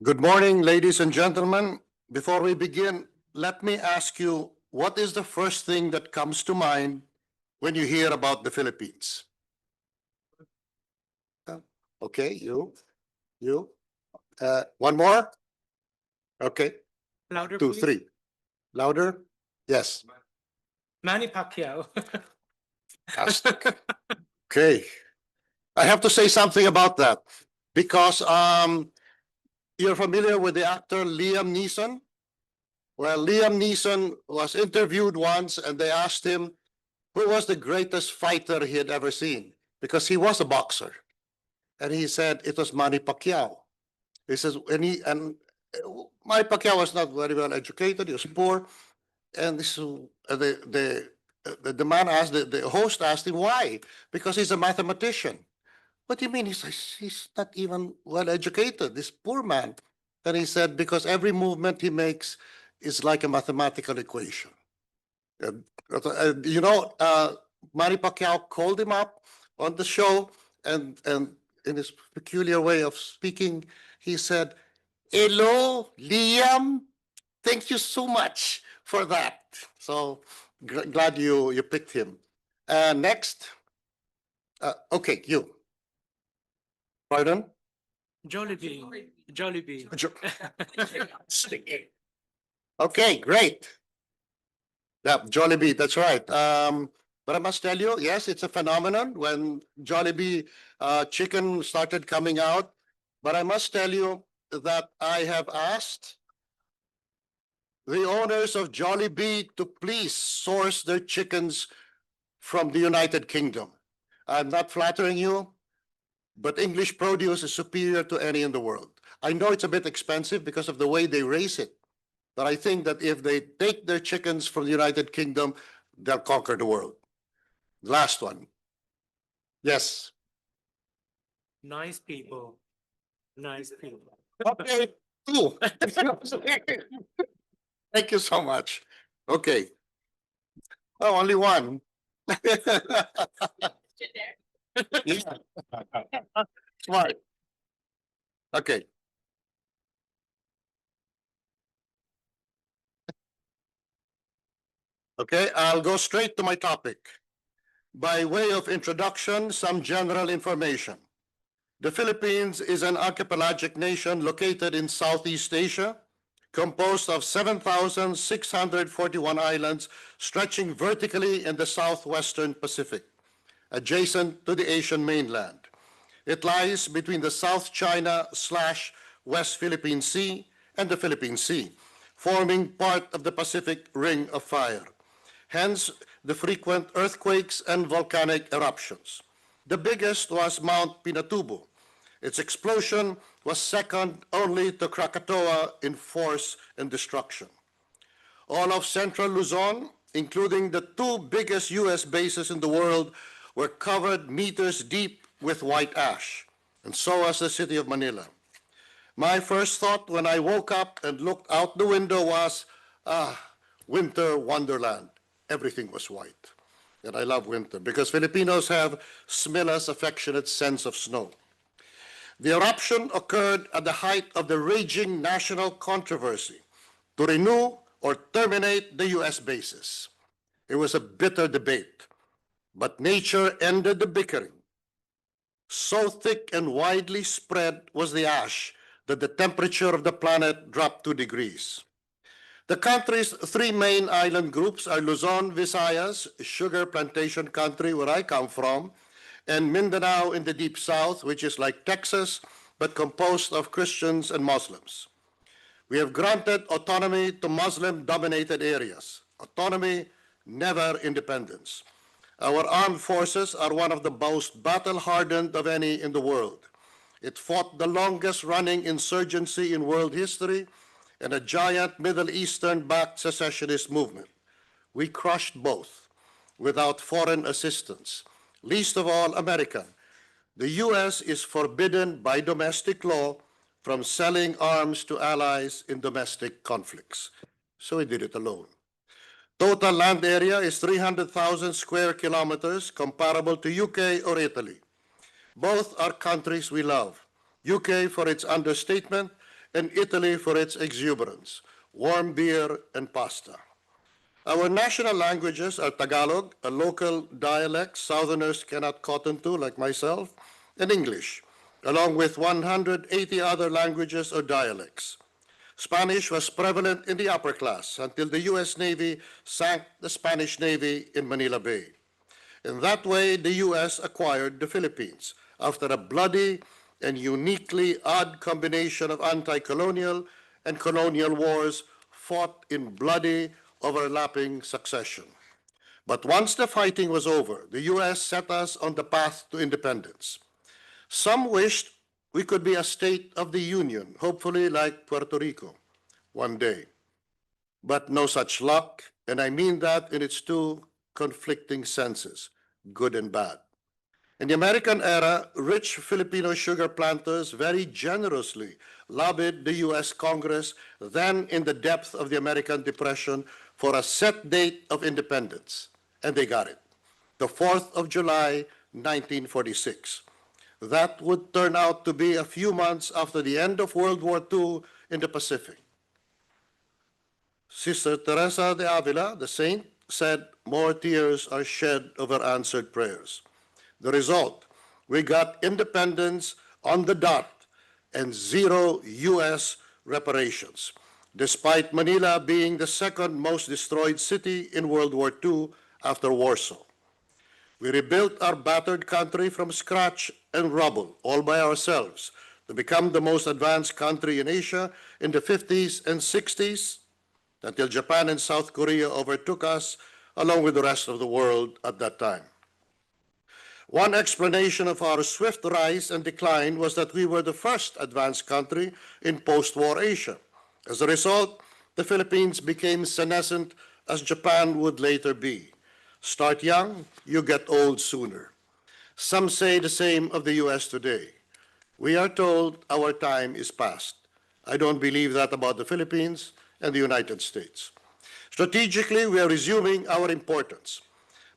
Good morning, ladies and gentlemen. Before we begin, let me ask you, what is the first thing that comes to mind when you hear about the Philippines? Okay, you. One more? Okay, Louder, two, please. three. Louder? Yes. Manny Pacquiao. Fantastic. Okay. I have to say something about that because you're familiar with the actor Liam Neeson? Well, Liam Neeson was interviewed once and they asked him who was the greatest fighter he had ever seen because he was a boxer. And he said it was Manny Pacquiao. He says, Manny Pacquiao was not very well educated, he was poor. And this, the man asked, the host asked him why? Because he's a mathematician. What do you mean? He says, he's not even well educated, this poor man. And he said, because every movement he makes is like a mathematical equation. And, Manny Pacquiao called him up on the show, and in his peculiar way of speaking, he said, "Hello, Liam. Thank you so much for that." So glad you picked him. Next, okay, you. Pardon? Jollibee. Jollibee. Okay, great. Yeah, Jollibee, that's right. But I must tell you, yes, it's a phenomenon when Jollibee chicken started coming out. But I must tell you that I have asked the owners of Jollibee to please source their chickens from the United Kingdom. I'm not flattering you, but English produce is superior to any in the world. I know it's a bit expensive because of the way they raise it, but I think that if they take their chickens from the United Kingdom, they'll conquer the world. Last one. Yes. Nice people. Nice people. Okay. Two. Thank you so much. Okay. Oh, only one. Yeah. Smart. Okay. Okay, I'll go straight to my topic. By way of introduction, some general information. The Philippines is an archipelagic nation located in Southeast Asia, composed of 7,641 islands stretching vertically in the southwestern Pacific, adjacent to the Asian mainland. It lies between the South China/West Philippine Sea and the Philippine Sea, forming part of the Pacific Ring of Fire. Hence, the frequent earthquakes and volcanic eruptions. The biggest was Mount Pinatubo. Its explosion was second only to Krakatoa in force and destruction. All of central Luzon, including the two biggest U.S. bases in the world, were covered meters deep with white ash, and so was the city of Manila. My first thought when I woke up and looked out the window was, winter wonderland. Everything was white. And I love winter because Filipinos have Smilla's affectionate sense of snow. The eruption occurred at the height of the raging national controversy to renew or terminate the U.S. bases. It was a bitter debate, but nature ended the bickering. So thick and widely spread was the ash that the temperature of the planet dropped 2 degrees. The country's three main island groups are Luzon, Visayas, sugar plantation country where I come from, and Mindanao in the deep south, which is like Texas, but composed of Christians and Muslims. We have granted autonomy to Muslim-dominated areas. Autonomy, never independence. Our armed forces are one of the most battle-hardened of any in the world. It fought the longest-running insurgency in world history and a giant Middle Eastern-backed secessionist movement. We crushed both without foreign assistance, least of all American. The U.S. is forbidden by domestic law from selling arms to allies in domestic conflicts. So we did it alone. Total land area is 300,000 square kilometers, comparable to UK or Italy. Both are countries we love. UK for its understatement and Italy for its exuberance, warm beer, and pasta. Our national languages are Tagalog, a local dialect Southerners cannot cotton to, like myself, and English, along with 180 other languages or dialects. Spanish was prevalent in the upper class until the U.S. Navy sank the Spanish Navy in Manila Bay. In that way, the U.S. acquired the Philippines after a bloody and uniquely odd combination of anti-colonial and colonial wars fought in bloody, overlapping succession. But once the fighting was over, the U.S. set us on the path to independence. Some wished we could be a state of the Union, hopefully like Puerto Rico, one day. But no such luck, and I mean that in its two conflicting senses, good and bad. In the American era, rich Filipino sugar planters very generously lobbied the U.S. Congress, then in the depth of the American Depression, for a set date of independence. And they got it, the 4th of July, 1946. That would turn out to be a few months after the end of World War II in the Pacific. Sister Teresa de Avila, the saint, said, "More tears are shed over answered prayers." The result, we got independence on the dot and zero U.S. reparations, despite Manila being the second most destroyed city in World War II after Warsaw. We rebuilt our battered country from scratch and rubble, all by ourselves, to become the most advanced country in Asia in the 50s and 60s, until Japan and South Korea overtook us, along with the rest of the world at that time. One explanation of our swift rise and decline was that we were the first advanced country in post-war Asia. As a result, the Philippines became senescent, as Japan would later be. Start young, you get old sooner. Some say the same of the U.S. today. We are told our time is past. I don't believe that about the Philippines and the United States. Strategically, we are resuming our importance.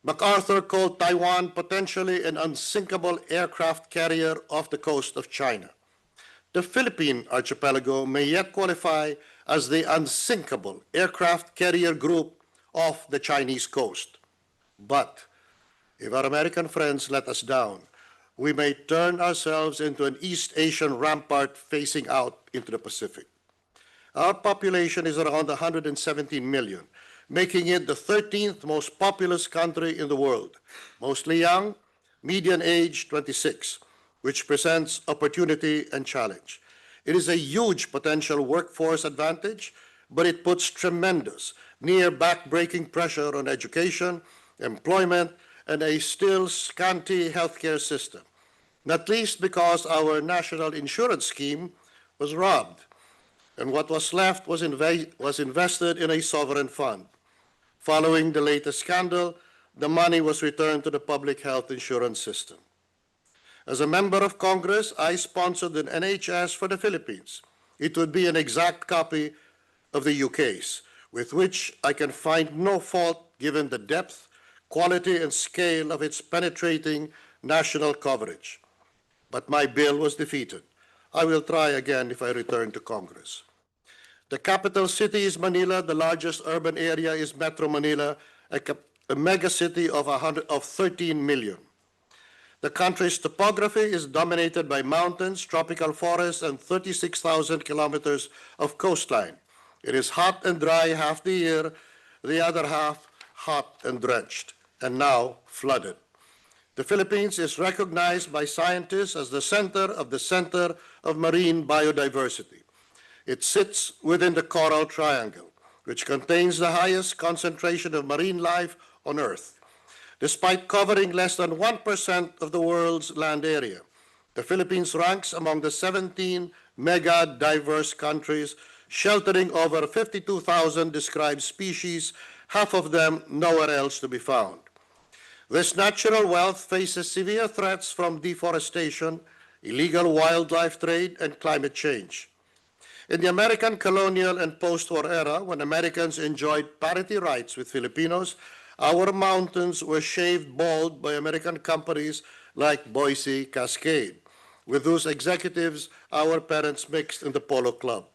MacArthur called Taiwan potentially an unsinkable aircraft carrier off the coast of China. The Philippine archipelago may yet qualify as the unsinkable aircraft carrier group off the Chinese coast. But if our American friends let us down, we may turn ourselves into an East Asian rampart facing out into the Pacific. Our population is around 117 million, making it the 13th most populous country in the world, mostly young, median age 26, which presents opportunity and challenge. It is a huge potential workforce advantage, but it puts tremendous, near back-breaking pressure on education, employment, and a still scanty healthcare system, not least because our national insurance scheme was robbed, and what was left was invested in a sovereign fund. Following the latest scandal, the money was returned to the public health insurance system. As a member of Congress, I sponsored an NHS for the Philippines. It would be an exact copy of the UK's, with which I can find no fault given the depth, quality, and scale of its penetrating national coverage. But my bill was defeated. I will try again if I return to Congress. The capital city is Manila. The largest urban area is Metro Manila, a mega city of 13 million. The country's topography is dominated by mountains, tropical forests, and 36,000 kilometers of coastline. It is hot and dry half the year, the other half hot and drenched, and now flooded. The Philippines is recognized by scientists as the center of marine biodiversity. It sits within the Coral Triangle, which contains the highest concentration of marine life on Earth. Despite covering less than 1% of the world's land area, the Philippines ranks among the 17 mega-diverse countries, sheltering over 52,000 described species, half of them nowhere else to be found. This natural wealth faces severe threats from deforestation, illegal wildlife trade, and climate change. In the American colonial and post-war era, when Americans enjoyed parity rights with Filipinos, our mountains were shaved bald by American companies like Boise Cascade. with whose executives our parents mixed in the Polo Club.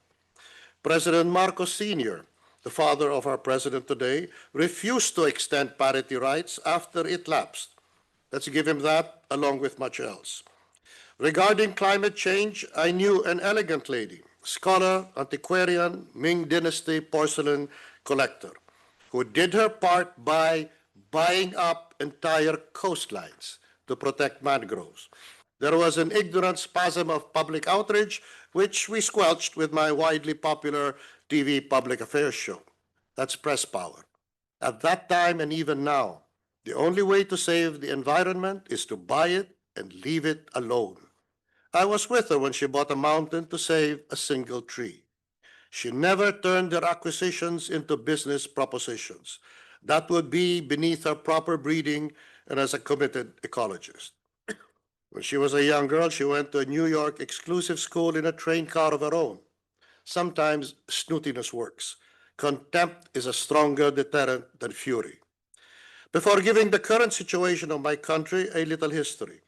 President Marcos Sr., the father of our president today, refused to extend parity rights after it lapsed. Let's give him that, along with much else. Regarding climate change, I knew an elegant lady, scholar, antiquarian, Ming Dynasty porcelain collector, who did her part by buying up entire coastlines to protect mangroves. There was an ignorant spasm of public outrage, which we squelched with my widely popular TV public affairs show. That's press power. At that time and even now, the only way to save the environment is to buy it and leave it alone. I was with her when she bought a mountain to save a single tree. She never turned her acquisitions into business propositions. That would be beneath her proper breeding and as a committed ecologist. When she was a young girl, she went to a New York exclusive school in a train car of her own. Sometimes snootiness works. Contempt is a stronger deterrent than fury. Before giving the current situation of my country a little history.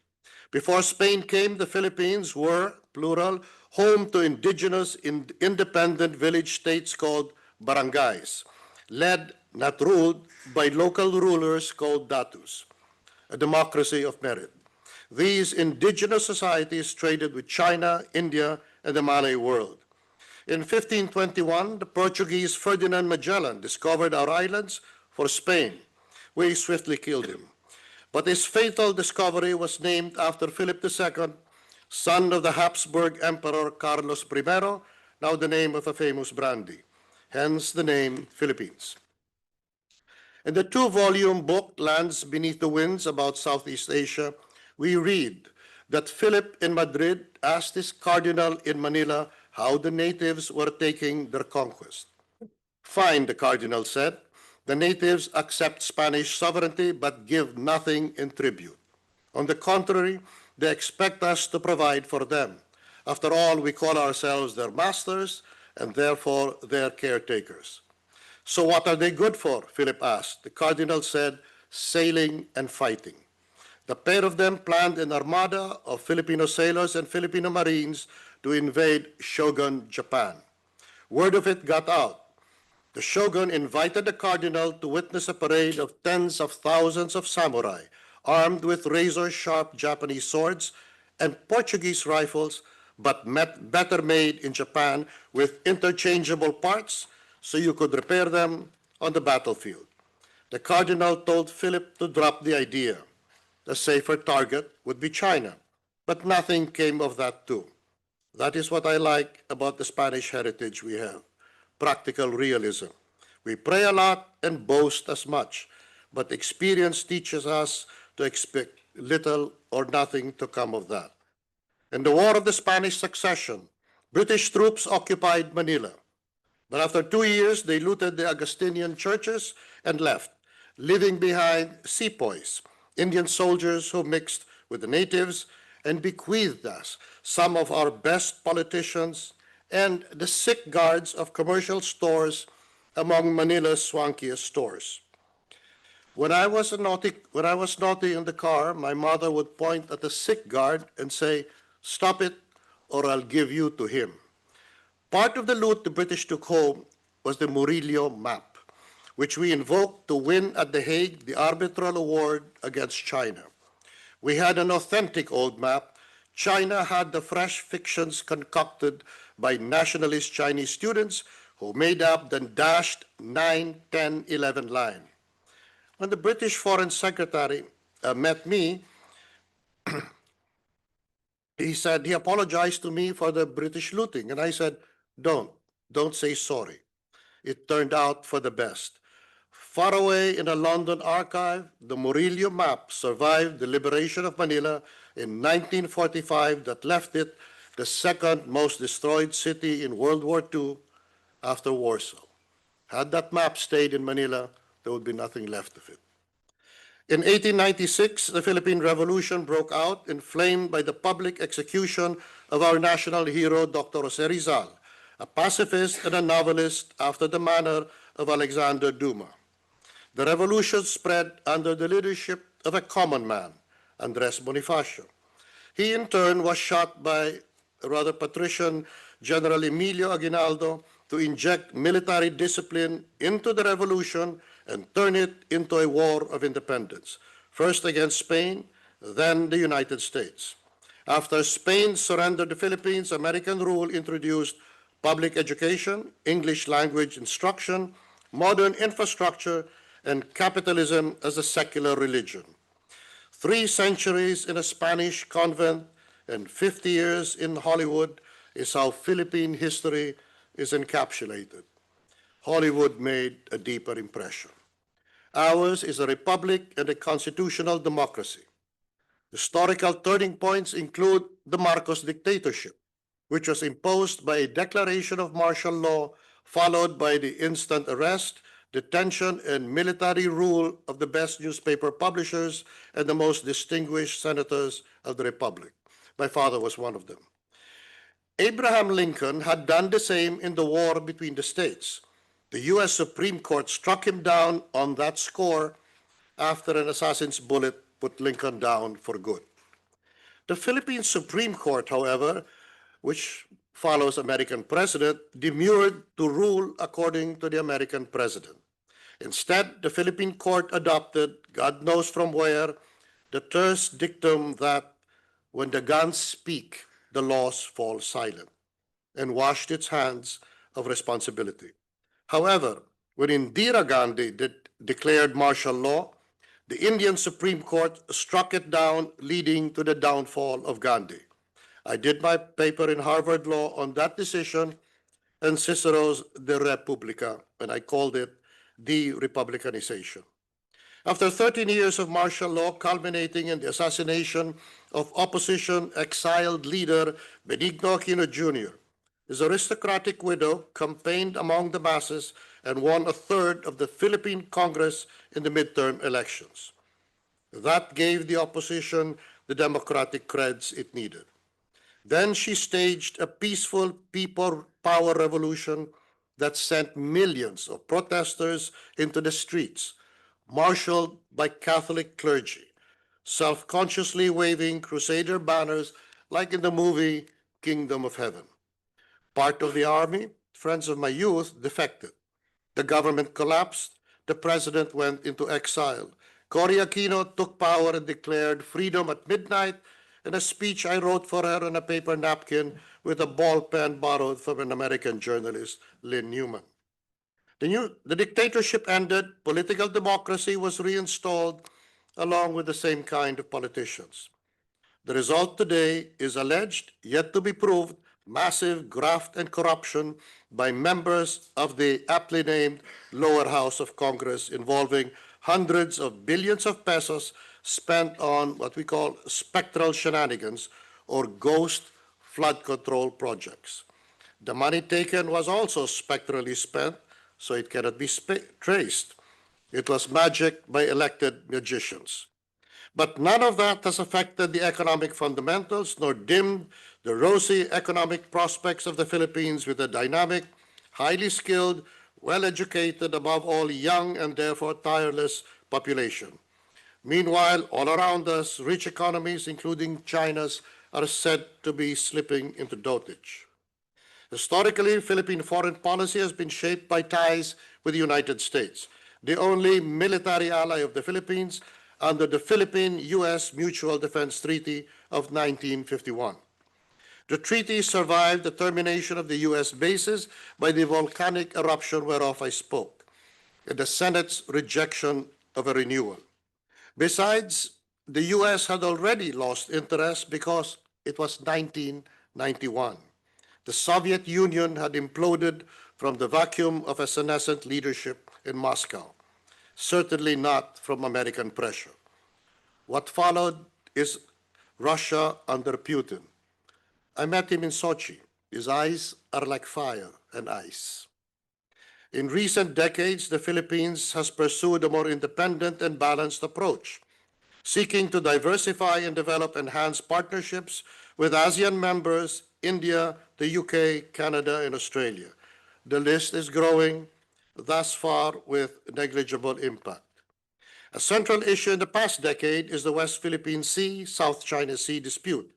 Before Spain came, the Philippines were, plural, home to indigenous independent village states called barangays, led, not ruled, by local rulers called datus, a democracy of merit. These indigenous societies traded with China, India, and the Malay world. In 1521, the Portuguese Ferdinand Magellan discovered our islands for Spain. We swiftly killed him. But his fatal discovery was named after Philip II, son of the Habsburg Emperor Carlos I, now the name of a famous brandy, hence the name Philippines. In the two-volume book, Lands Beneath the Winds, about Southeast Asia, we read that Philip in Madrid asked his cardinal in Manila how the natives were taking their conquest. Fine, the cardinal said. The natives accept Spanish sovereignty but give nothing in tribute. On the contrary, they expect us to provide for them. After all, we call ourselves their masters and therefore their caretakers. So what are they good for? Philip asked. The cardinal said, sailing and fighting. The pair of them planned an armada of Filipino sailors and Filipino Marines to invade Shogun Japan. Word of it got out. The shogun invited the cardinal to witness a parade of tens of thousands of samurai armed with razor-sharp Japanese swords and Portuguese rifles, but better made in Japan with interchangeable parts so you could repair them on the battlefield. The cardinal told Philip to drop the idea. The safer target would be China, but nothing came of that too. That is what I like about the Spanish heritage we have. Practical realism. We pray a lot and boast as much, but experience teaches us to expect little or nothing to come of that. In the War of the Spanish Succession, British troops occupied Manila, but after 2 years they looted the Augustinian churches and left, leaving behind sepoys, Indian soldiers who mixed with the natives and bequeathed us some of our best politicians and the sick guards of commercial stores among Manila's swankiest stores. When I was naughty in the car, my mother would point at the sick guard and say, "Stop it, or I'll give you to him." Part of the loot the British took home was the Murillo map, which we invoked to win at The Hague the arbitral award against China. We had an authentic old map. China had the fresh fictions concocted by nationalist Chinese students who made up the dashed 9, 10, 11 line. When the British Foreign Secretary met me, he apologized to me for the British looting. And I said, don't say sorry. It turned out for the best. Far away in a London archive, the Murillo map survived the liberation of Manila in 1945 that left it the second most destroyed city in World War II after Warsaw. Had that map stayed in Manila, there would be nothing left of it. In 1896, the Philippine Revolution broke out, inflamed by the public execution of our national hero, Dr. Jose Rizal, a pacifist and a novelist after the manner of Alexander Dumas. The revolution spread under the leadership of a common man, Andres Bonifacio. He, in turn, was shot by a rather patrician General Emilio Aguinaldo to inject military discipline into the revolution and turn it into a war of independence, first against Spain, then the United States. After Spain surrendered the Philippines, American rule introduced public education, English language instruction, modern infrastructure, and capitalism as a secular religion. 3 centuries in a Spanish convent and 50 years in Hollywood is how Philippine history is encapsulated. Hollywood made a deeper impression. Ours is a republic and a constitutional democracy. Historical turning points include the Marcos dictatorship, which was imposed by a declaration of martial law followed by the instant arrest, detention, and military rule of the best newspaper publishers and the most distinguished senators of the Republic. My father was one of them. Abraham Lincoln had done the same in the war between the states. The U.S. Supreme Court struck him down on that score after an assassin's bullet put Lincoln down for good. The Philippine Supreme Court, however, which follows American precedent, demurred to rule according to the American president. Instead, the Philippine court adopted, God knows from where, the terse dictum that when the guns speak, the laws fall silent, and washed its hands of responsibility. However, when Indira Gandhi declared martial law, the Indian Supreme Court struck it down, leading to the downfall of Gandhi. I did my paper in Harvard Law on that decision and Cicero's De Republica, and I called it de-republicanization. After 13 years of martial law culminating in the assassination of opposition exiled leader Benigno Aquino Jr., his aristocratic widow campaigned among the masses and won a third of the Philippine Congress in the midterm elections. That gave the opposition the democratic creds it needed. Then she staged a peaceful people power revolution that sent millions of protesters into the streets, marshaled by Catholic clergy, self-consciously waving crusader banners like in the movie Kingdom of Heaven. Part of the army, friends of my youth, defected. The government collapsed. The president went into exile. Cory Aquino took power and declared freedom at midnight in a speech I wrote for her on a paper napkin with a ball pen borrowed from an American journalist, Lynn Newman. The dictatorship ended, political democracy was reinstalled along with the same kind of politicians. The result today is alleged, yet to be proved, massive graft and corruption by members of the aptly named lower house of Congress involving hundreds of billions of pesos spent on what we call spectral shenanigans or ghost flood control projects. The money taken was also spectrally spent, so it cannot be traced. It was magic by elected magicians. But none of that has affected the economic fundamentals nor dimmed the rosy economic prospects of the Philippines with a dynamic, highly skilled, well-educated, above all young and therefore tireless population. Meanwhile, all around us, rich economies, including China's, are said to be slipping into dotage. Historically, Philippine foreign policy has been shaped by ties with the United States, the only military ally of the Philippines under the Philippine-U.S. Mutual Defense Treaty of 1951. The treaty survived the termination of the U.S. bases by the volcanic eruption whereof I spoke, and the Senate's rejection of a renewal. Besides, the U.S. had already lost interest because it was 1991. The Soviet Union had imploded from the vacuum of a senescent leadership in Moscow, certainly not from American pressure. What followed is Russia under Putin. I met him in Sochi. His eyes are like fire and ice. In recent decades, the Philippines has pursued a more independent and balanced approach, seeking to diversify and develop enhanced partnerships with ASEAN members, India, the UK, Canada, and Australia. The list is growing, thus far with negligible impact. A central issue in the past decade is the West Philippine Sea, South China Sea dispute.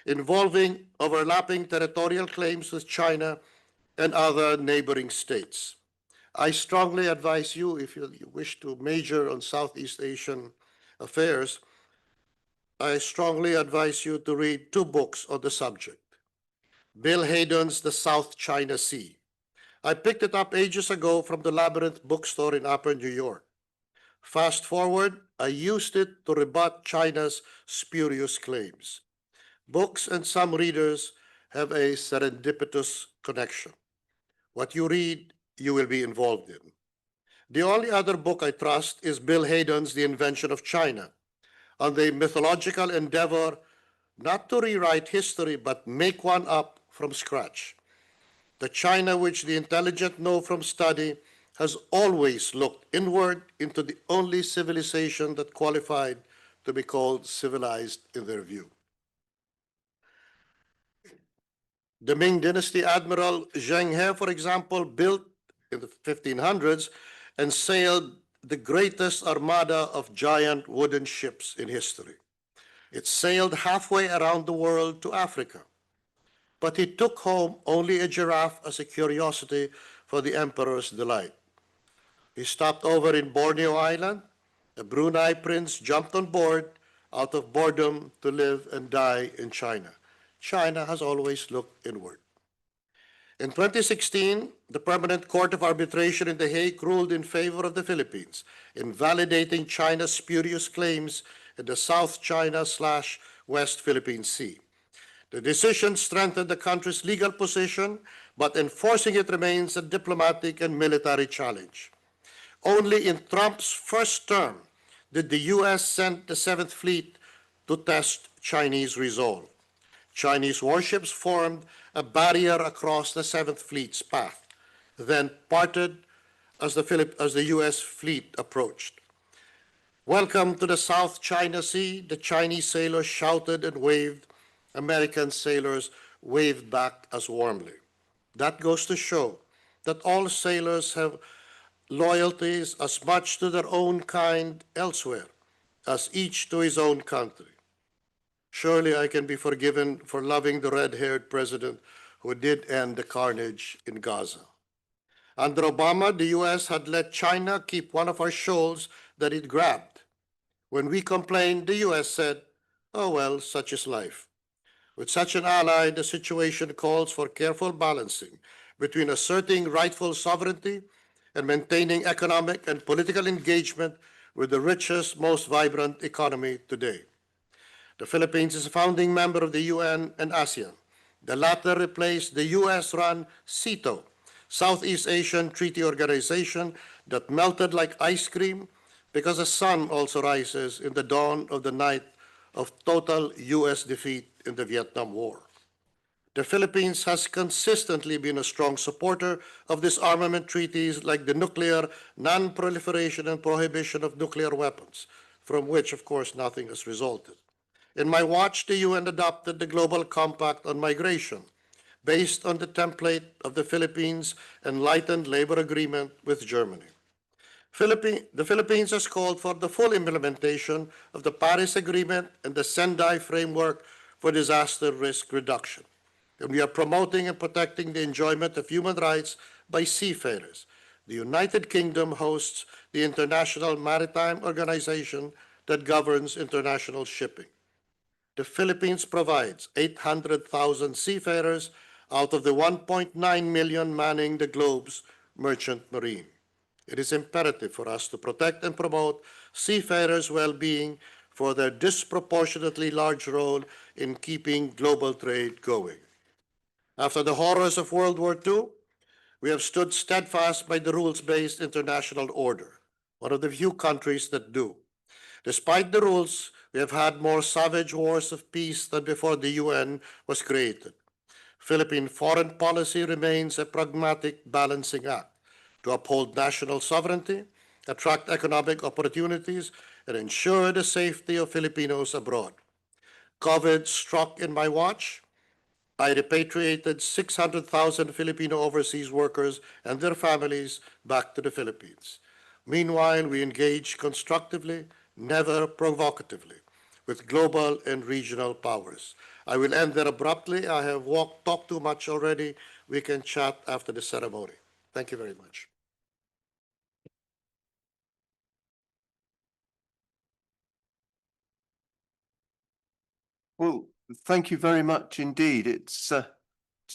involving overlapping territorial claims with China and other neighboring states. I strongly advise you, if you wish to major on Southeast Asian affairs, I strongly advise you to read two books on the subject. Bill Hayden's The South China Sea. I picked it up ages ago from the Labyrinth bookstore in Upper New York. Fast forward, I used it to rebut China's spurious claims. Books and some readers have a serendipitous connection. What you read, you will be involved in. The only other book I trust is Bill Hayden's The Invention of China, on the mythological endeavor not to rewrite history but make one up from scratch. The China which the intelligent know from study has always looked inward into the only civilization that qualified to be called civilized in their view. The Ming Dynasty Admiral Zheng He, for example, built in the 1500s and sailed the greatest armada of giant wooden ships in history. It sailed halfway around the world to Africa, but he took home only a giraffe as a curiosity for the emperor's delight. He stopped over in Borneo Island. A Brunei prince jumped on board out of boredom to live and die in China. China has always looked inward. In 2016, the Permanent Court of Arbitration in The Hague ruled in favor of the Philippines, invalidating China's spurious claims in the South China/West Philippine Sea. The decision strengthened the country's legal position, but enforcing it remains a diplomatic and military challenge. Only in Trump's first term did the U.S. send the Seventh Fleet to test Chinese resolve. Chinese warships formed a barrier across the Seventh Fleet's path, then parted as the U.S. fleet approached. Welcome to the South China Sea, the Chinese sailors shouted and waved. American sailors waved back as warmly. That goes to show that all sailors have loyalties as much to their own kind elsewhere as each to his own country. Surely I can be forgiven for loving the red-haired president who did end the carnage in Gaza. Under Obama, the U.S. had let China keep one of our shoals that it grabbed. When we complained, the U.S. said, "Oh well, such is life." With such an ally, the situation calls for careful balancing between asserting rightful sovereignty and maintaining economic and political engagement with the richest, most vibrant economy today. The Philippines is a founding member of the UN and ASEAN. The latter replaced the US-run CETO, Southeast Asian Treaty Organization, that melted like ice cream because the sun also rises in the dawn of the night of total US defeat in the Vietnam War. The Philippines has consistently been a strong supporter of disarmament treaties like the Nuclear Non-Proliferation and Prohibition of Nuclear Weapons, from which, of course, nothing has resulted. In my watch, the UN adopted the Global Compact on Migration, based on the template of the Philippines' enlightened labor agreement with Germany. The Philippines has called for the full implementation of the Paris Agreement and the Sendai Framework for Disaster Risk Reduction. And we are promoting and protecting the enjoyment of human rights by seafarers. The United Kingdom hosts the International Maritime Organization that governs international shipping. The Philippines provides 800,000 seafarers out of the 1.9 million manning the globe's merchant marine. It is imperative for us to protect and promote seafarers' well-being for their disproportionately large role in keeping global trade going. After the horrors of World War II, we have stood steadfast by the rules-based international order, one of the few countries that do. Despite the rules, we have had more savage wars of peace than before the UN was created. Philippine foreign policy remains a pragmatic balancing act to uphold national sovereignty, attract economic opportunities, and ensure the safety of Filipinos abroad. COVID struck in my watch. I repatriated 600,000 Filipino overseas workers and their families back to the Philippines. Meanwhile, we engage constructively, never provocatively, with global and regional powers. I will end there abruptly. I have talked too much already. We can chat after the ceremony. Thank you very much. Well, thank you very much indeed. It's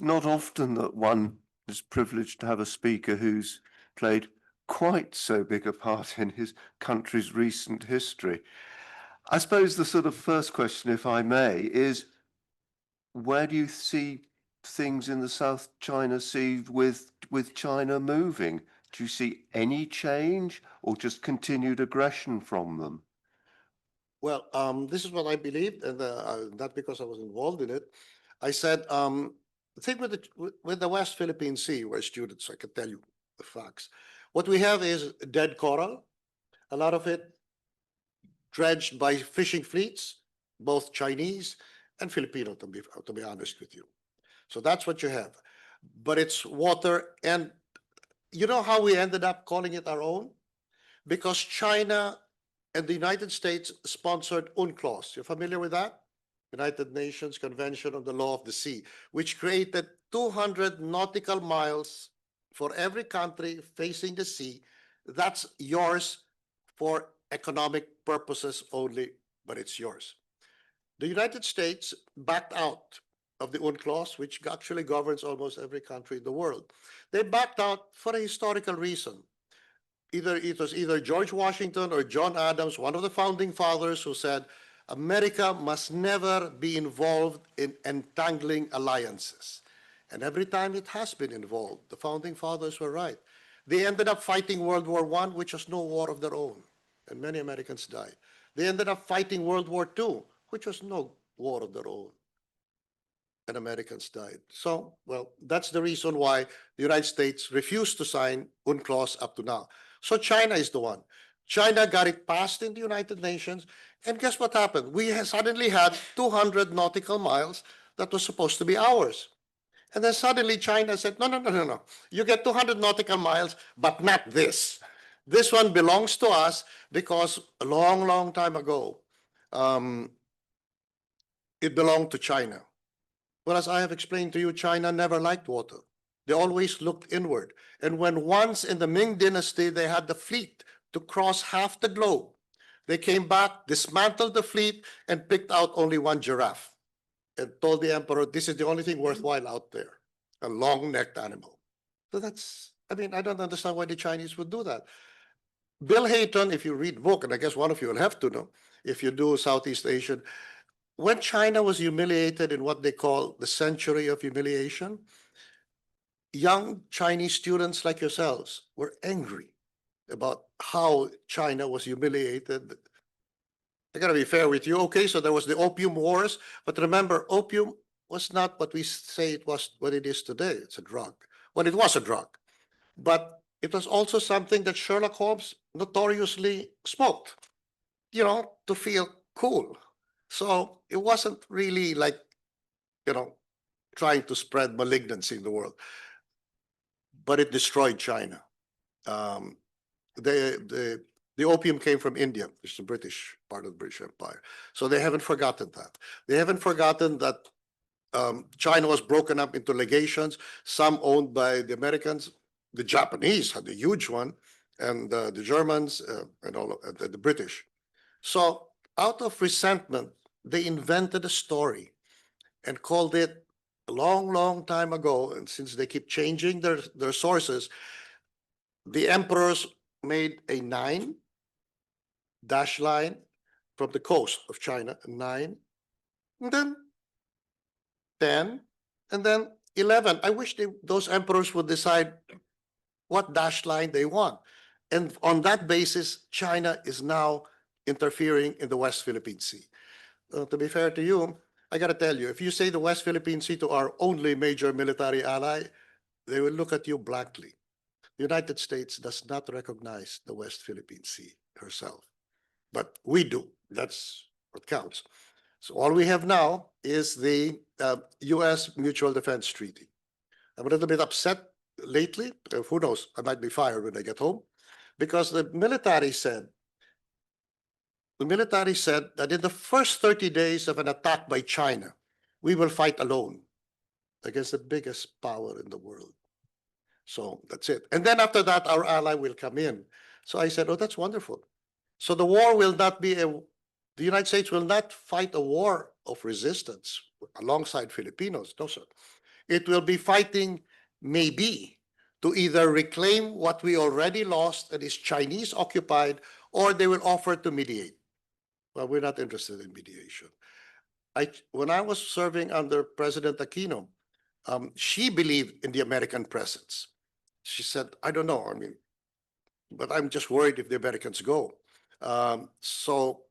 not often that one is privileged to have a speaker who's played quite so big a part in his country's recent history. I suppose the sort of first question, if I may, is where do you see things in the South China Sea with China moving? Do you see any change or just continued aggression from them? Well, this is what I believed, and not because I was involved in it. I said, the thing with the West Philippine Sea, we're students, I can tell you the facts. What we have is dead coral, a lot of it dredged by fishing fleets, both Chinese and Filipino, to be honest with you. So that's what you have. But it's water, and you know how we ended up calling it our own? Because China and the United States sponsored UNCLOS. You're familiar with that? United Nations Convention on the Law of the Sea, which created 200 nautical miles for every country facing the sea. That's yours for economic purposes only, but it's yours. The United States backed out of the UNCLOS, which actually governs almost every country in the world. They backed out for a historical reason. It was either George Washington or John Adams, one of the founding fathers, who said America must never be involved in entangling alliances. And every time it has been involved, the founding fathers were right. They ended up fighting World War I, which was no war of their own, and many Americans died. They ended up fighting World War II, which was no war of their own, and Americans died. So, well, that's the reason why the United States refused to sign UNCLOS up to now. So China is the one. China got it passed in the United Nations, and guess what happened? We suddenly had 200 nautical miles that was supposed to be ours. And then suddenly China said, no. You get 200 nautical miles, but not this. This one belongs to us because a long, long time ago, it belonged to China. Well, as I have explained to you, China never liked water. They always looked inward. And when once in the Ming Dynasty, they had the fleet to cross half the globe, they came back, dismantled the fleet, and picked out only one giraffe and told the emperor, this is the only thing worthwhile out there, a long-necked animal. So that's, I mean, I don't understand why the Chinese would do that. Bill Hayton, if you read book, and I guess one of you will have to know, if you do Southeast Asian, when China was humiliated in what they call the century of humiliation, young Chinese students like yourselves were angry about how China was humiliated. I gotta be fair with you. Okay, so there was the Opium Wars, but remember, opium was not what we say it was, what it is today. It's a drug. Well, it was a drug, but it was also something that Sherlock Holmes notoriously smoked, to feel cool. So it wasn't really like, trying to spread malignancy in the world, but it destroyed China. The opium came from India, which is the British part of the British Empire. So they haven't forgotten that. They haven't forgotten that China was broken up into legations, some owned by the Americans. The Japanese had a huge one, and the Germans and the British. So out of resentment, they invented a story and called it a long, long time ago. And since they keep changing their sources, the emperors made a 9 dash line from the coast of China, 9, and then 10, and then 11. I wish those emperors would decide what dash line they want. And on that basis, China is now interfering in the West Philippine Sea. To be fair to you, I got to tell you, if you say the West Philippine Sea to our only major military ally, they will look at you blankly. The United States does not recognize the West Philippine Sea herself, but we do. That's what counts. So all we have now is the U.S. Mutual Defense Treaty. I'm a little bit upset lately. Who knows? I might be fired when I get home, because the military said that in the first 30 days of an attack by China, we will fight alone against the biggest power in the world. So that's it. And then after that, our ally will come in. So I said, oh, that's wonderful. So the war will not be the United States will not fight a war of resistance alongside Filipinos. No, sir. It will be fighting maybe to either reclaim what we already lost and is Chinese occupied, or they will offer to mediate. Well, we're not interested in mediation. When I was serving under President Aquino, she believed in the American presence. She said, I don't know, I mean, but I'm just worried if the Americans go. So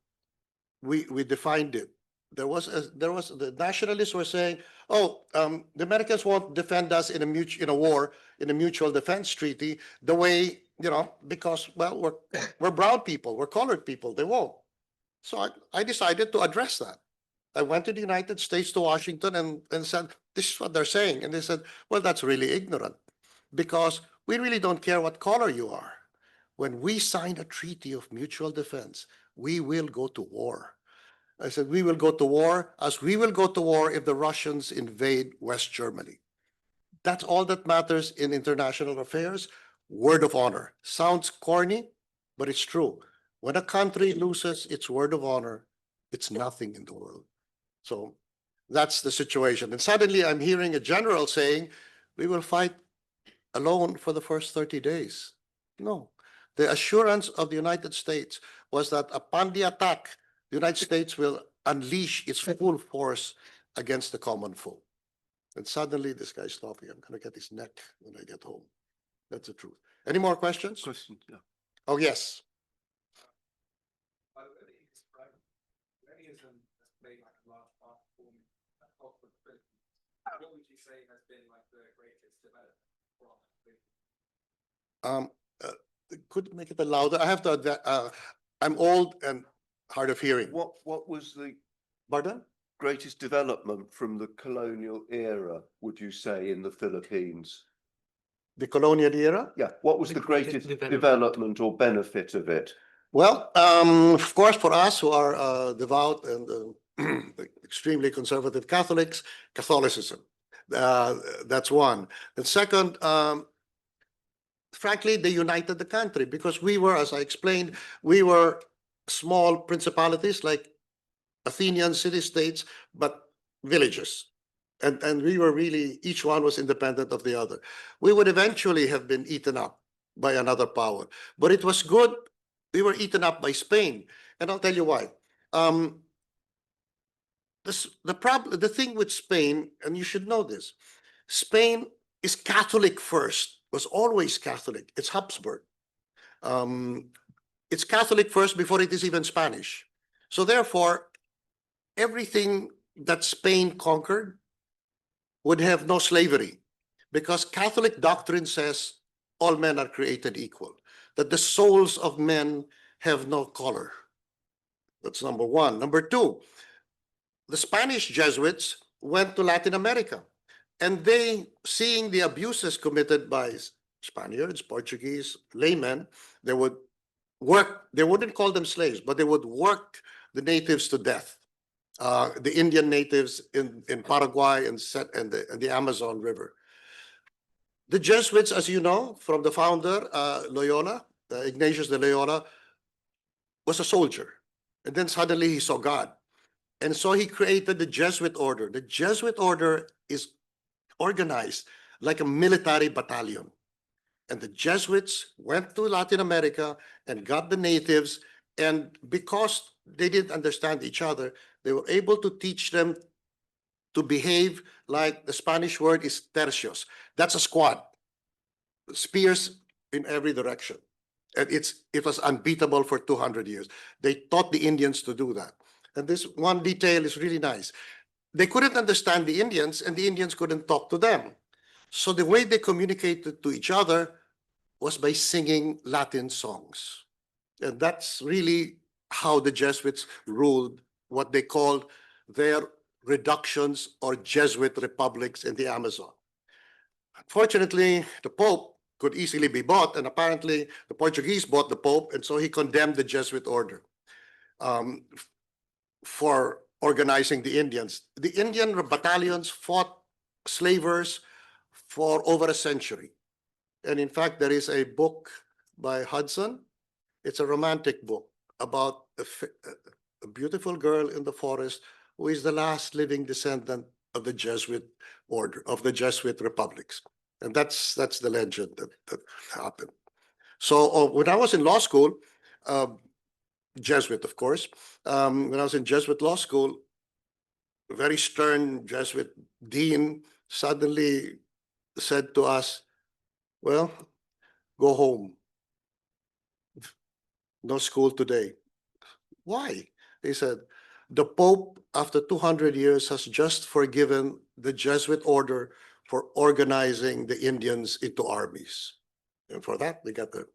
we defined it. The nationalists were saying, oh, the Americans won't defend us in a war, in a mutual defense treaty, the way, because, well, we're brown people, we're colored people, they won't. So I decided to address that. I went to the United States, to Washington, and said, this is what they're saying. And they said, well, that's really ignorant, because we really don't care what color you are. When we sign a treaty of mutual defense, we will go to war. I said, we will go to war as we will go to war if the Russians invade West Germany. That's all that matters in international affairs. Word of honor. Sounds corny, but it's true. When a country loses its word of honor, it's nothing in the world. So that's the situation. And suddenly I'm hearing a general saying, we will fight alone for the first 30 days. No. The assurance of the United States was that upon the attack, the United States will unleash its full force against the common foe. And suddenly this guy's talking. I'm going to get his neck when I get home. That's the truth. Any more questions? Question, yeah. Oh, yes. What would you say has been like the greatest development from Could make it louder. I have to. I'm old and hard of hearing. What was the Pardon? greatest development from the colonial era, would you say, in the Philippines? The colonial era? Yeah, what was The the greatest greatest development. development or benefit of it? Well, of course, for us who are devout and extremely conservative Catholics, Catholicism. That's one. And second, frankly, they united the country because we were, as I explained, we were small principalities like Athenian city-states, but villages. And we were really, each one was independent of the other. We would eventually have been eaten up by another power, but it was good. We were eaten up by Spain, and I'll tell you why. The thing with Spain, and you should know this, Spain is Catholic first, was always Catholic. It's Habsburg. It's Catholic first before it is even Spanish. So therefore, everything that Spain conquered would have no slavery, because Catholic doctrine says all men are created equal, that the souls of men have no color. That's number one. Number two, the Spanish Jesuits went to Latin America, and they, seeing the abuses committed by Spaniards, Portuguese, laymen, they would work, they wouldn't call them slaves, but they would work the natives to death. The Indian natives in Paraguay and the Amazon River. The Jesuits, as you know, from the founder, Loyola, Ignatius de Loyola, was a soldier. And then suddenly he saw God. And so he created the Jesuit order. The Jesuit order is organized like a military battalion. And the Jesuits went to Latin America and got the natives. And because they didn't understand each other, they were able to teach them to behave like the Spanish word is tercios. That's a squad. Spears in every direction. And it was unbeatable for 200 years. They taught the Indians to do that. And this one detail is really nice. They couldn't understand the Indians, and the Indians couldn't talk to them. So the way they communicated to each other was by singing Latin songs. And that's really how the Jesuits ruled what they called their reductions or Jesuit republics in the Amazon. Unfortunately, the Pope could easily be bought, and apparently the Portuguese bought the Pope, and so he condemned the Jesuit order for organizing the Indians. The Indian battalions fought slavers for over a century. And in fact, there is a book by Hudson. It's a romantic book about a beautiful girl in the forest who is the last living descendant of the Jesuit order, of the Jesuit republics. And that's the legend that happened. So when I was in law school, Jesuit, of course, when I was in Jesuit law school, a very stern Jesuit dean suddenly said to us, well, go home. No school today. Why? He said, the Pope, after 200 years, has just forgiven the Jesuit order for organizing the Indians into armies. And for that, they got the.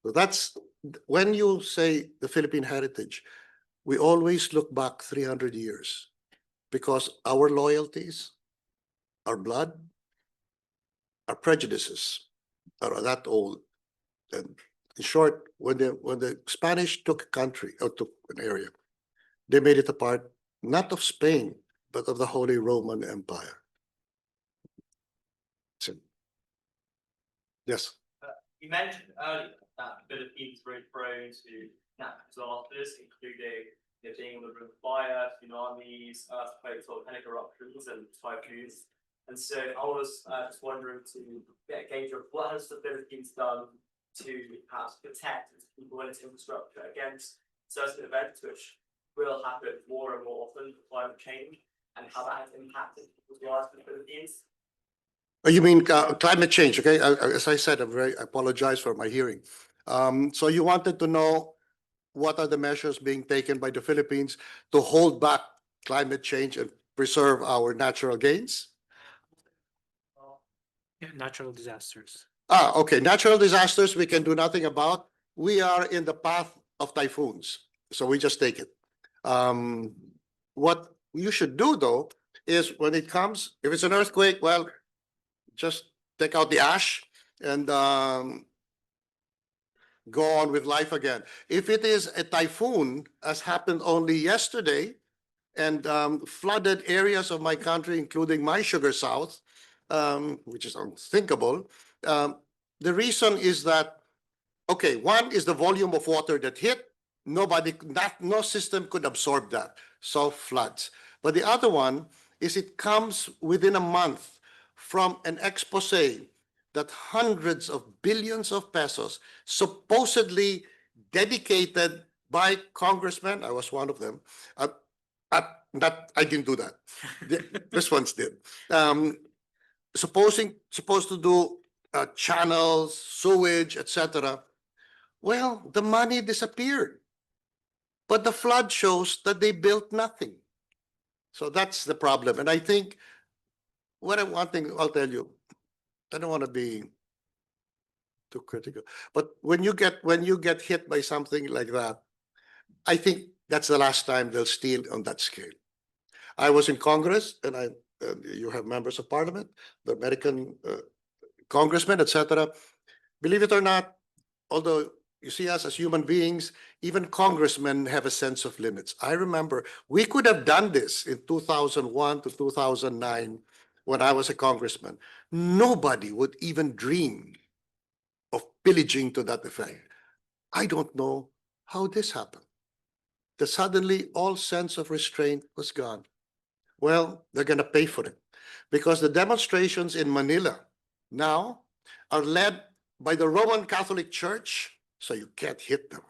So that's when you say the Philippine heritage, we always look back 300 years because our loyalties, our blood, our prejudices are that old. And in short, when the Spanish took a country or took an area, they made it a part not of Spain, but of the Holy Roman Empire. So, yes. You mentioned earlier that the Philippines were prone to natural disasters, including being on the brink of fire, tsunamis, earthquakes, volcanic eruptions, and typhoons. And so I was just wondering to get a gauge of what has the Philippines done to perhaps protect its people and its infrastructure against certain events which will happen more and more often with climate change, and how that has impacted people's lives in the Philippines. You mean climate change? Okay, as I said, I apologize for my hearing. So you wanted to know what are the measures being taken by the Philippines to hold back climate change and preserve our natural gains? Yeah, natural disasters. Okay. Natural disasters we can do nothing about. We are in the path of typhoons, so we just take it. What you should do though is when it comes, if it's an earthquake, well, just take out the ash and go on with life again. If it is a typhoon, as happened only yesterday, and flooded areas of my country, including my Sugar South, which is unthinkable, the reason is that, okay, one is the volume of water that hit. No system could absorb that. So floods. But the other one is it comes within a month from an expose that hundreds of billions of pesos supposedly dedicated by congressmen, I was one of them, I didn't do that. This ones did. Supposed to do channels, sewage, etc. Well, the money disappeared. But the flood shows that they built nothing. So that's the problem. And I think one thing I'll tell you, I don't want to be too critical, but when you get hit by something like that, I think that's the last time they'll steal on that scale. I was in Congress, and you have members of Parliament, the American congressmen, etc. Believe it or not, although you see us as human beings, even congressmen have a sense of limits. I remember we could have done this in 2001 to 2009 when I was a congressman. Nobody would even dream of pillaging to that effect. I don't know how this happened. That suddenly all sense of restraint was gone. Well, they're going to pay for it because the demonstrations in Manila now are led by the Roman Catholic Church, so you can't hit them.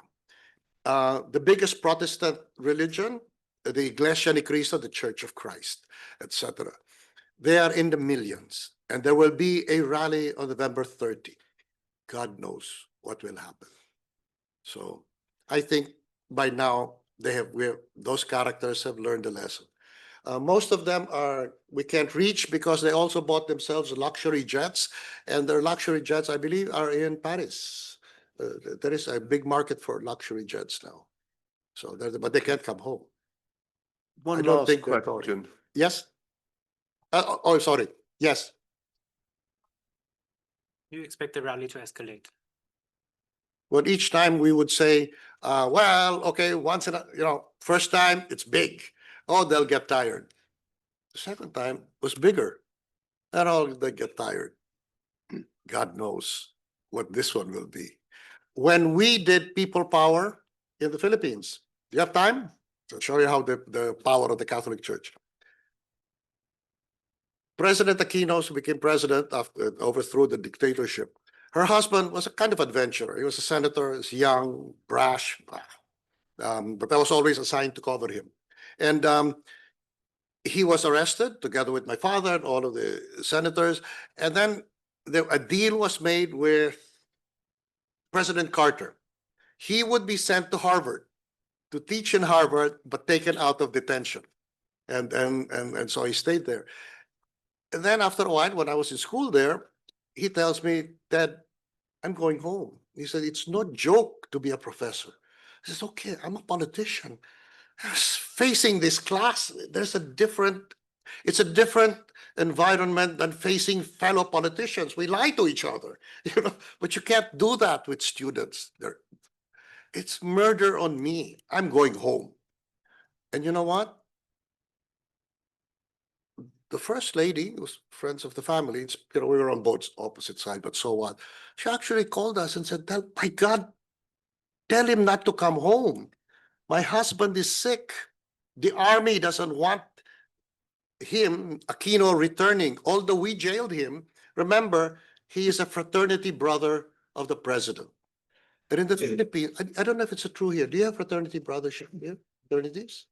The biggest Protestant religion, the Iglesia Ni Cristo, the Church of Christ, etc. They are in the millions, and there will be a rally on November 30. God knows what will happen. So I think by now those characters have learned the lesson. Most of them we can't reach because they also bought themselves luxury jets, and their luxury jets, I believe, are in Paris. There is a big market for luxury jets now. So, but they can't come home. One I don't last think they're going. question. Yes? Sorry. Yes. Do you expect the rally to escalate? Well, each time we would say, well, okay, once in a, first time it's big. oh, they'll get tired. The second time was bigger. And all they get tired. God knows what this one will be. When we did people power in the Philippines, do you have time? I'll show you how the power of the Catholic Church. President Aquino, who became president after overthrew the dictatorship. Her husband was a kind of adventurer. He was a senator, he was young, brash, but I was always assigned to cover him. And he was arrested together with my father and all of the senators. And then a deal was made with President Carter. He would be sent to Harvard to teach in Harvard, but taken out of detention. And so he stayed there. And then after a while, when I was in school there, he tells me, Dad, I'm going home. He said, it's no joke to be a professor. I says, okay, I'm a politician. Facing this class, it's a different environment than facing fellow politicians. We lie to each other, but you can't do that with students. It's murder on me. I'm going home. And you know what? The first lady was friends of the family. We were on both opposite sides, but so what? She actually called us and said, my God, tell him not to come home. My husband is sick. The army doesn't want him, Aquino, returning, although we jailed him. Remember, he is a fraternity brother of the president. And in the Philippines, I don't know if it's true here. Do you have fraternity brothership here? Fraternities?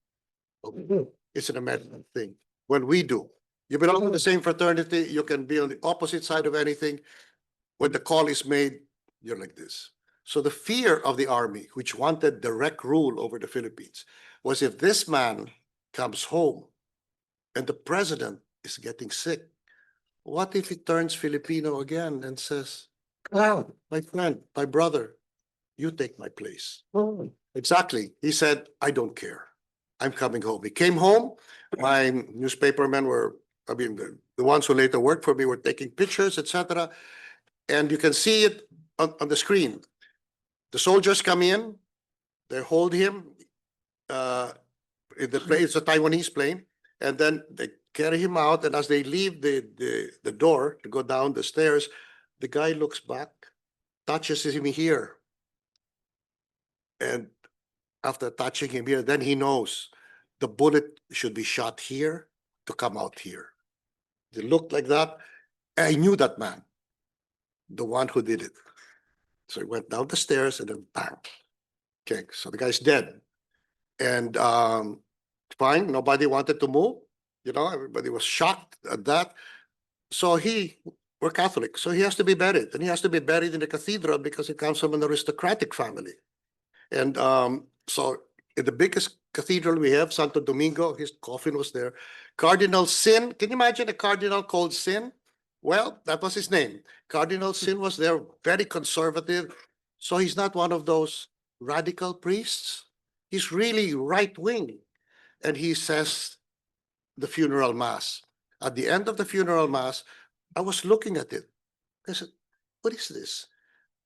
Okay. It's an American thing. When we do, you belong to the same fraternity, you can be on the opposite side of anything. When the call is made, you're like this. So the fear of the army, which wanted direct rule over the Philippines, was if this man comes home and the president is getting sick, what if he turns Filipino again and says, oh, my friend, my brother, you take my place. Oh. Exactly. He said, I don't care. I'm coming home. He came home. My newspapermen were, the ones who later worked for me were taking pictures, etc. And you can see it on the screen. The soldiers come in, they hold him in the plane, it's a Taiwanese plane, and then they carry him out. And as they leave the door to go down the stairs, the guy looks back, touches him here. And after touching him here, then he knows the bullet should be shot here to come out here. They looked like that. I knew that man, the one who did it. So he went down the stairs and then bang. Okay, so the guy's dead. And fine, nobody wanted to move. Everybody was shocked at that. So we're Catholic, so he has to be buried. And he has to be buried in the cathedral because he comes from an aristocratic family. And so in the biggest cathedral we have, Santo Domingo, his coffin was there. Cardinal Sin, can you imagine a cardinal called Sin? Well, that was his name. Cardinal Sin was there, very conservative. So he's not one of those radical priests. He's really right-wing. And he says the funeral mass. At the end of the funeral mass, I was looking at it. I said, what is this?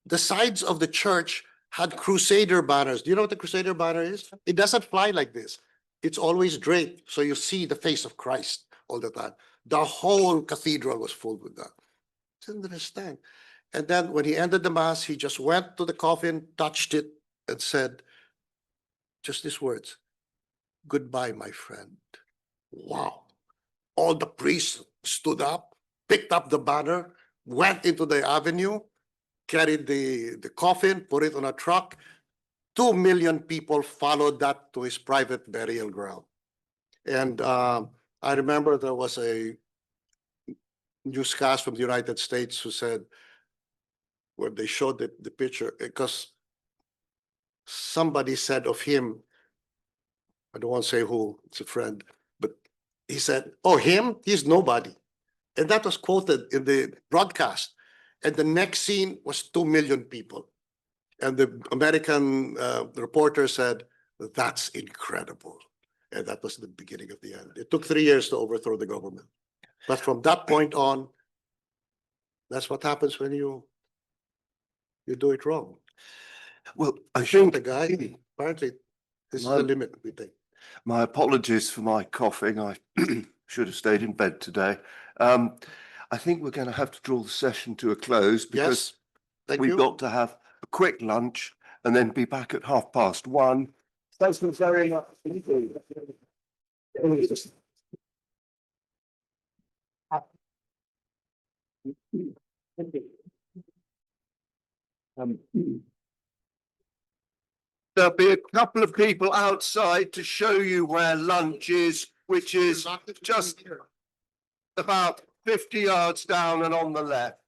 The sides of the church had crusader banners. Do you know what the crusader banner is? It doesn't fly like this. It's always draped, so you see the face of Christ all the time. The whole cathedral was full with that. I didn't understand. And then when he ended the mass, he just went to the coffin, touched it, and said just these words, goodbye, my friend. Wow. All the priests stood up, picked up the banner, went into the avenue, carried the coffin, put it on a truck. 2 million people followed that to his private burial ground. And I remember there was a newscast from the United States who said, where they showed the picture, because somebody said of him, I don't want to say who, it's a friend, but he said, oh, him, he's nobody. And that was quoted in the broadcast. And the next scene was 2 million people. And the American reporter said, that's incredible. And that was the beginning of the end. It took 3 years to overthrow the government. But from that point on, that's what happens when you do it wrong. Well, I I shot think the guy. Apparently, this is the limit, we think. My apologies for my coughing. I should have stayed in bed today. I think we're going to have to draw the session to a close because Yes, thank we've you. got to have a quick lunch and then be back at 1:30. Thank you very much. There'll be a couple of people outside to show you where lunch is, which is just about 50 yards down and on the left.